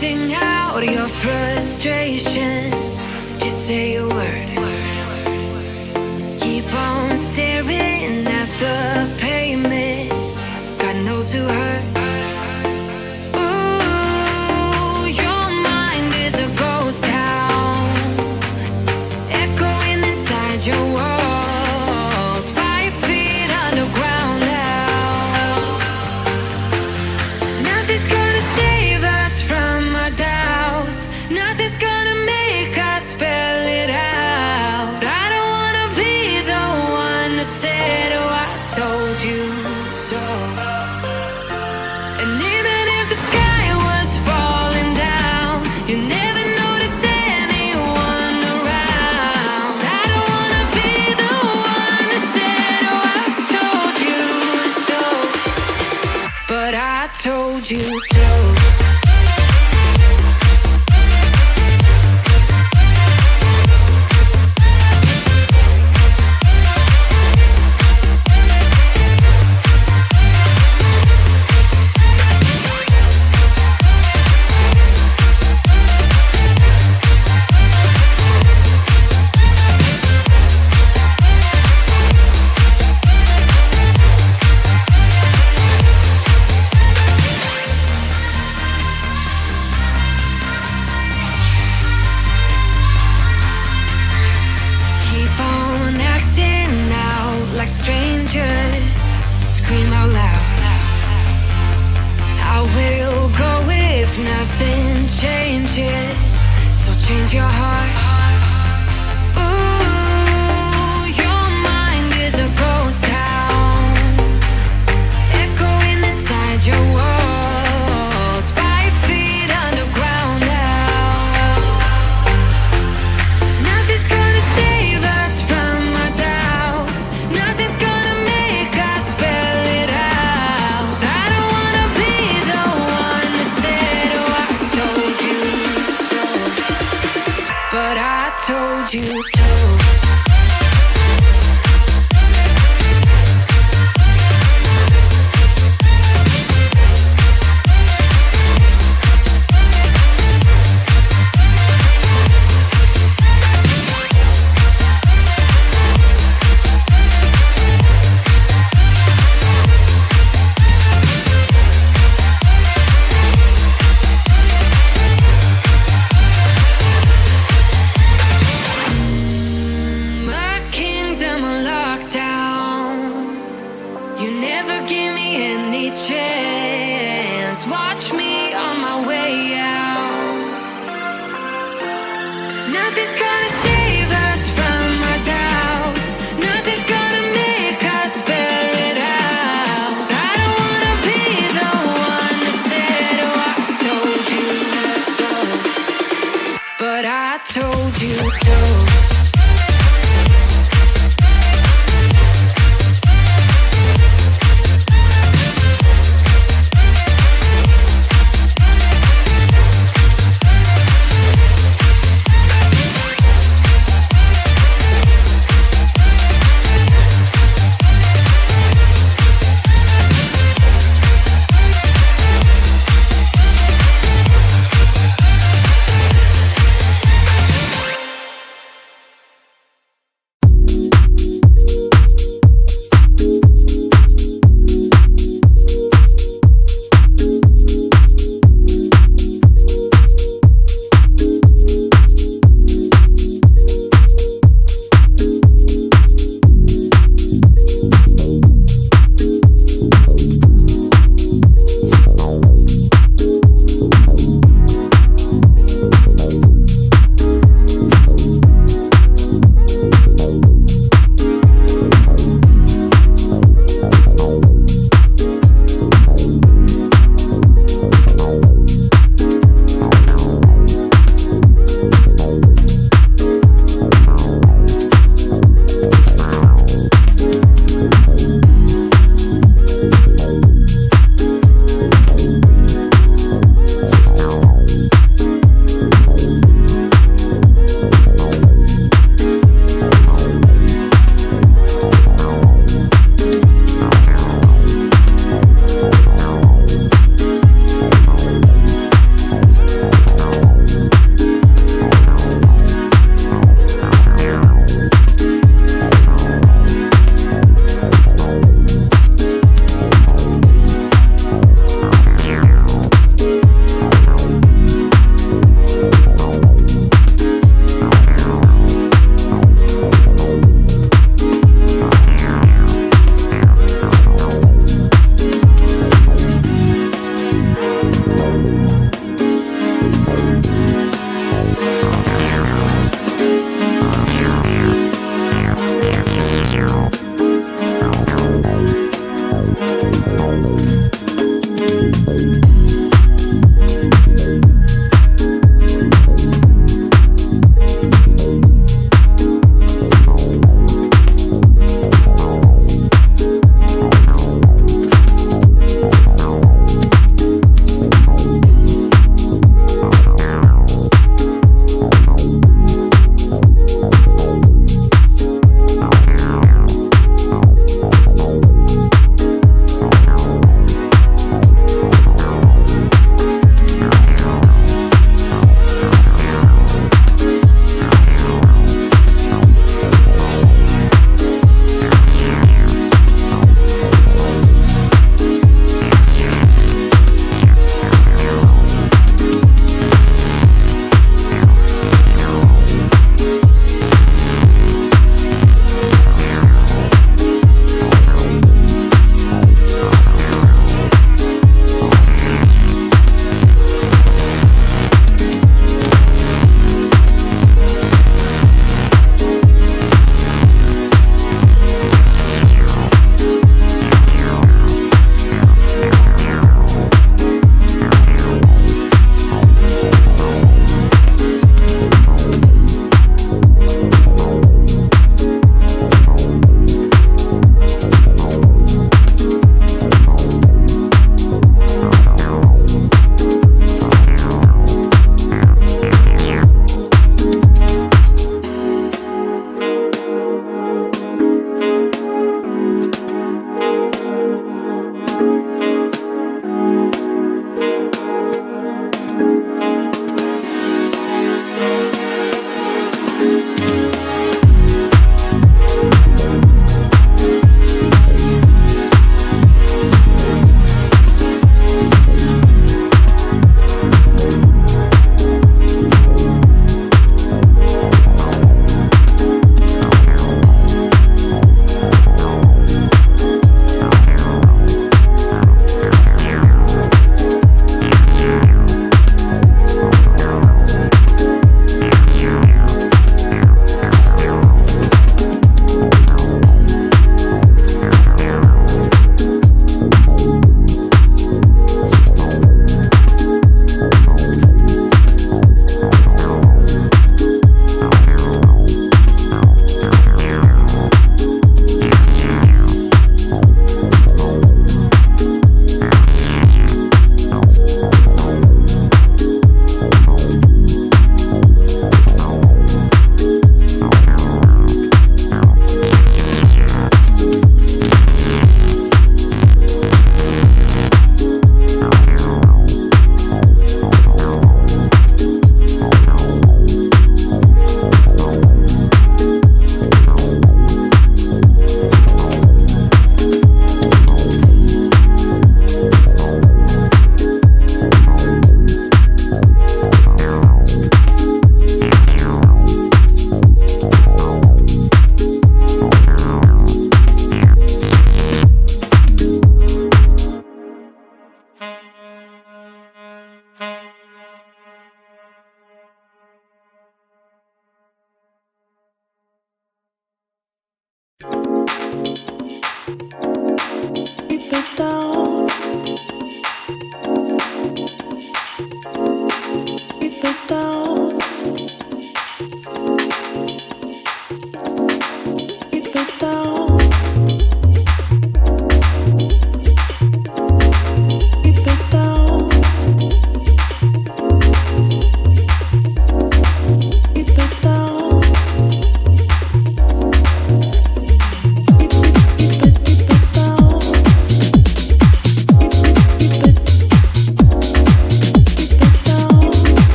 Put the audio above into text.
Sing out your frustration. Just say a word. Keep on staring at the pavement. God knows who hurt. Ooh, your mind is a ghost town, echoing inside your walls. 5 feet underground now. Nothing's gonna save us from our doubts. Nothing's gonna make us spell it out. I don't wanna be the one who said, oh, I told you so. And even if the sky was falling down, you never noticed anyone around. I don't wanna be the one who said, oh, I told you so. But I told you so. Keep on acting out like strangers. Scream out loud. I will go if nothing changes. So change your heart. Ooh, your mind is a ghost town, echoing inside your walls. 5 feet underground now. Nothing's gonna save us from our doubts. Nothing's gonna make us spell it out. I don't wanna be the one who said, oh, I told you so. But I told you so.